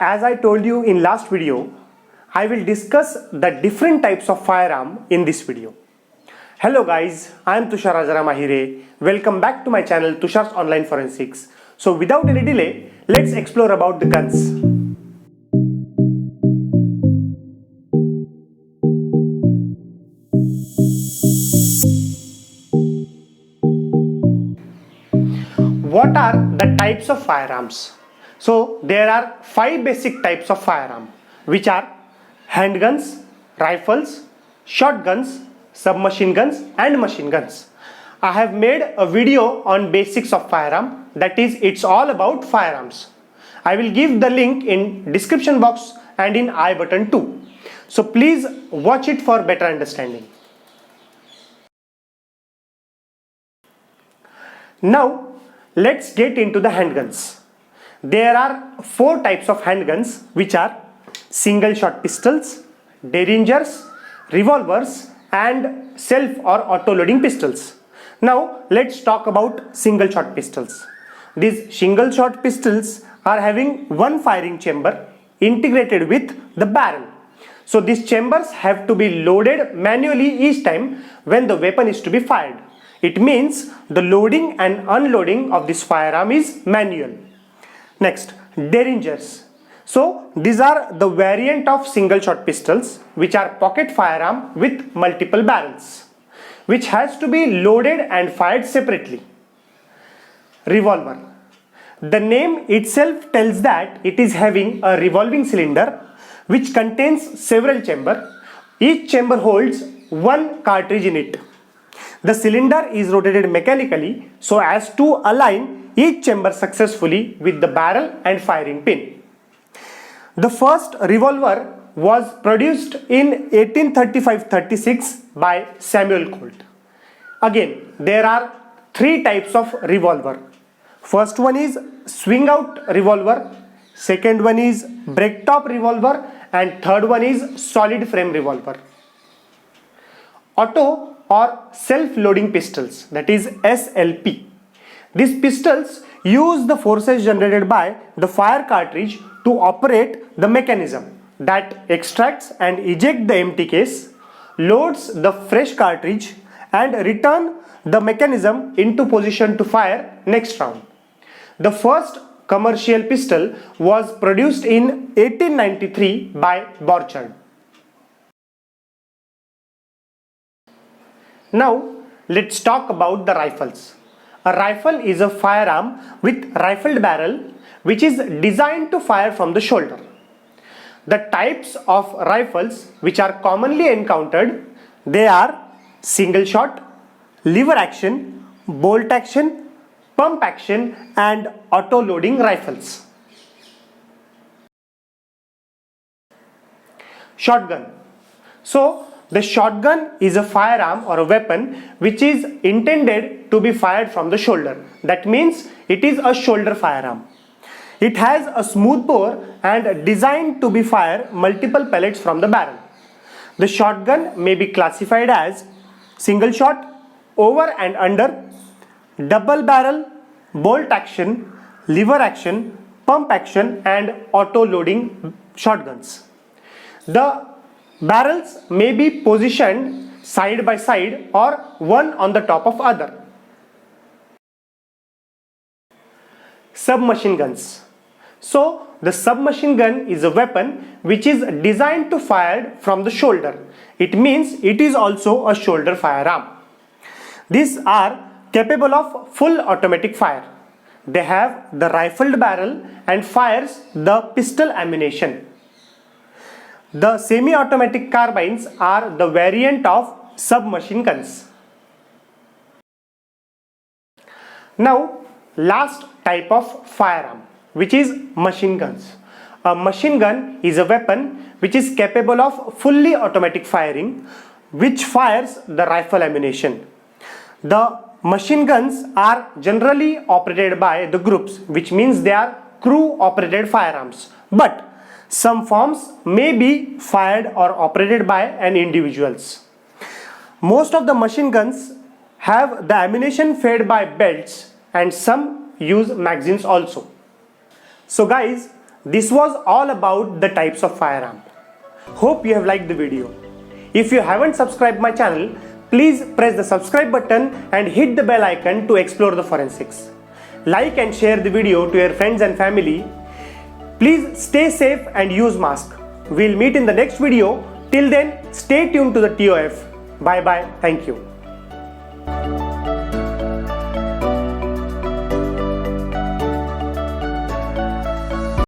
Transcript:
As I told you in last video, I will discuss the different types of firearm in this video. Hello guys, I am Tushar Rajaram Ahire. Welcome back to my channel Tushar's Online Forensics. So without any delay, let's explore about the guns. What are the types of firearms? So there are 5 basic types of firearm, which are handguns, rifles, shotguns, submachine guns and machine guns. I have made a video on basics of firearm, that is, it's all about firearms. I will give the link in description box and in I button too. So please watch it for better understanding. Now let's get into the handguns. There are 4 types of handguns, which are single shot pistols, derringers, revolvers and self or auto loading pistols. Now let's talk about single shot pistols. These single shot pistols are having one firing chamber integrated with the barrel. So these chambers have to be loaded manually each time when the weapon is to be fired. It means the loading and unloading of this firearm is manual. Next, derringers. So these are the variant of single shot pistols, which are pocket firearm with multiple barrels, which has to be loaded and fired separately. Revolver. The name itself tells that it is having a revolving cylinder which contains several chambers. Each chamber holds one cartridge in it. The cylinder is rotated mechanically so as to align each chamber successfully with the barrel and firing pin. The first revolver was produced in 1835-36 by Samuel Colt. Again, there are 3 types of revolver. First one is swing out revolver, second one is break top revolver and third one is solid frame revolver. Auto or self-loading pistols, that is SLP. These pistols use the forces generated by the fire cartridge to operate the mechanism that extracts and ejects the empty case, loads the fresh cartridge and return the mechanism into position to fire next round. The first commercial pistol was produced in 1893 by Borchardt. Now let's talk about the rifles. A rifle is a firearm with rifled barrel which is designed to fire from the shoulder. The types of rifles which are commonly encountered, they are single shot, lever action, bolt action, pump action and auto loading rifles. Shotgun. So the shotgun is a firearm or a weapon which is intended to be fired from the shoulder. That means it is a shoulder firearm. It has a smooth bore and designed to be fire multiple pellets from the barrel. The shotgun may be classified as single shot, over and under, double barrel, bolt action, lever action, pump action and auto loading shotguns. The barrels may be positioned side by side or one on the top of other. Submachine guns. So the submachine gun is a weapon which is designed to fire from the shoulder. It means it is also a shoulder firearm. These are capable of full automatic fire. They have the rifled barrel and fires the pistol ammunition. The semi-automatic carbines are the variant of submachine guns. Now, last type of firearm, which is machine guns. A machine gun is a weapon which is capable of fully automatic firing, which fires the rifle ammunition. The machine guns are generally operated by the groups, which means they are crew-operated firearms. But some forms may be fired or operated by an individuals. Most of the machine guns have the ammunition fed by belts and some use magazines also. So guys, This was all about the types of firearm. Hope you have liked the video. If you haven't subscribed my channel, please press the subscribe button and hit the bell icon to explore the forensics. Like and share the video to your friends and family. Please stay safe and use mask. We'll meet in the next video. Till then, stay tuned to the TOF. Bye bye. Thank you.